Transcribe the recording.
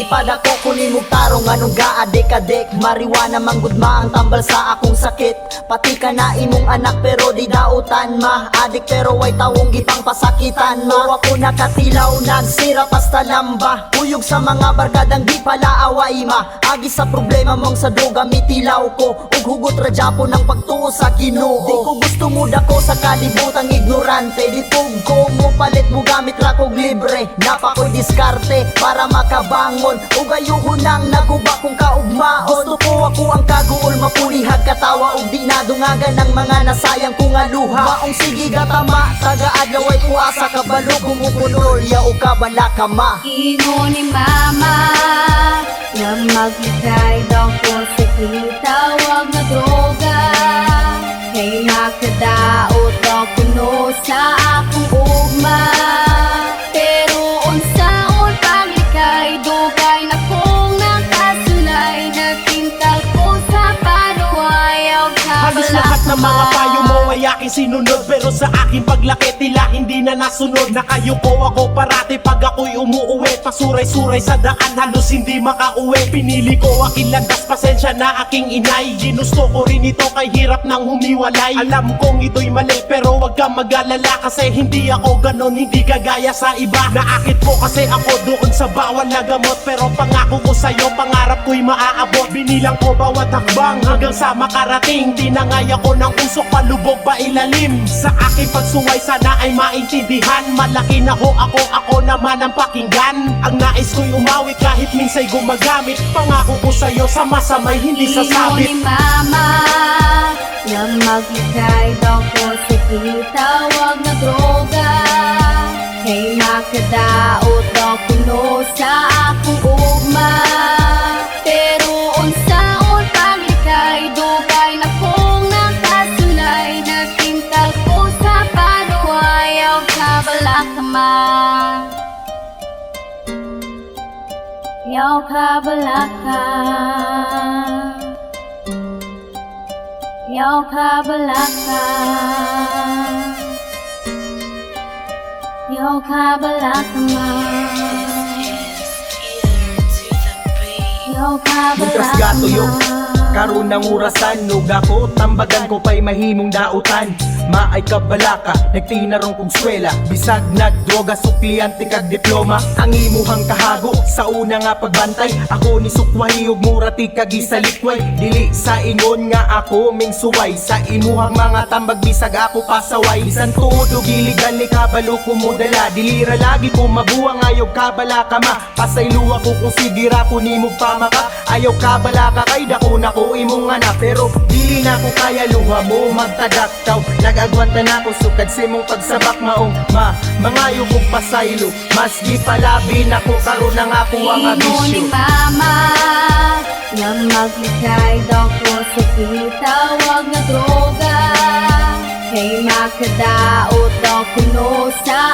Di pa dako kunin mo tarong anong gaadik-adik. Mariwana manggudma ang tambal sa akong sakit. Pati ka na imong anak pero di dautan ma. Adik pero way tawong gipang pasakitan ma. Ako nakatilaw nagsira pasta lamba. Uyog sa mga barkadang di pala away ma. Agi sa problema mong sa droga mitilaw ko. Ug hugot radyapo ng pagtuo sa Ginoo. Di ko gusto mo dako sa kalibutang ignorante. Di ko mo palit mo gamit ra kog libre. Napa ko'y diskarte para makabangon. Ug ayuhon nang naguba kong kaugmaon. Gusto ko ako ang kaguol mapulihag katawa. Ug di nadungagan ng mga nasayang kong aluha. Maong sige gatama taga-adlaw ay kuasa kabalo kumukulorya o kabalaka ma. Ingon ni mama na magligay daw ko sa kitawag na droga. Kay nakadaot daw kuno sa akong ugma. Pero unsaon paglikay dugay na kong nakasulay. Nagtintal ko sa panuwayaw Halos lahat ng mga payo mo ay aking sinunod. Pero sa aking paglaki tila hindi na nasunod. Nakayuko ako parati pag ako'y umuuwi. Pasuray-suray sa daan halos hindi makauwi. Pinili ko aking landas, pasensya na aking inay. Ginusto ko rin ito kay hirap nang humiwalay. Alam kong ito'y mali pero wag kang mag-alala. Kasi hindi ako ganon, hindi kagaya sa iba. Naakit po kasi ako doon sa bawal na gamot. Pero pangako ko sa'yo, pangarap ko'y maaabot. Binilang ko bawat hakbang hanggang sa makarating. Tinangay ako ng usok, palubog ba ilalim. Sa aking pagsuway sana ay maintindihan. Malaki na ho ako naman ang pakinggan. Ang nais ko'y umawi kahit minsa'y gumagamit. Pangako ko sa'yo sa masamay hindi Ingon sasabit. ni mama na magligay daw ko sa kitawag na droga. Kay makadaot daw kuno sa akong ugma. Pero unsaon paglikay dugay na kong nakasulay. Nagtintal ko sa panuwayaw kabalaka ma. Yaw kabalaka. Yaw kabalaka. Yaw kabalaka ma. Yaw Mutras kabalaka gato yo ma. karon ng urasan. Ug ako tambagan ko pa'y mahimong dautan. Maay kabalaka, nagtinarong kong swela. Bisag nagdroga, sukliyante kag diploma. Ang imuhang kahago sa una nga pagbantay. Ako ni sukwahi ug murati kag isalikway. Dili sa ingon nga ako ming suway. Sa imuhang mga tambag bisag ako pasaway. Bisan tuod ug iligal ni kabalo ko mo dala. Dilira lagi ko mabuang ayaw kabalaka ma. Pasaylo ako kung sigira ko nimo pamaka. Ayaw kabalaka kay dako na ko imong anak. Pero dili na ko kaya luha mo magtadaktaw. Nagagwanta na ko sukad si mong pagsabak maong ma. Mangayo kong pasaylo. Mas di palabi na ko karon ang ako ang Ingon ni abisyo. mama na magligay daw ko sa kitawag na droga. Kay makadaot daw kuno sa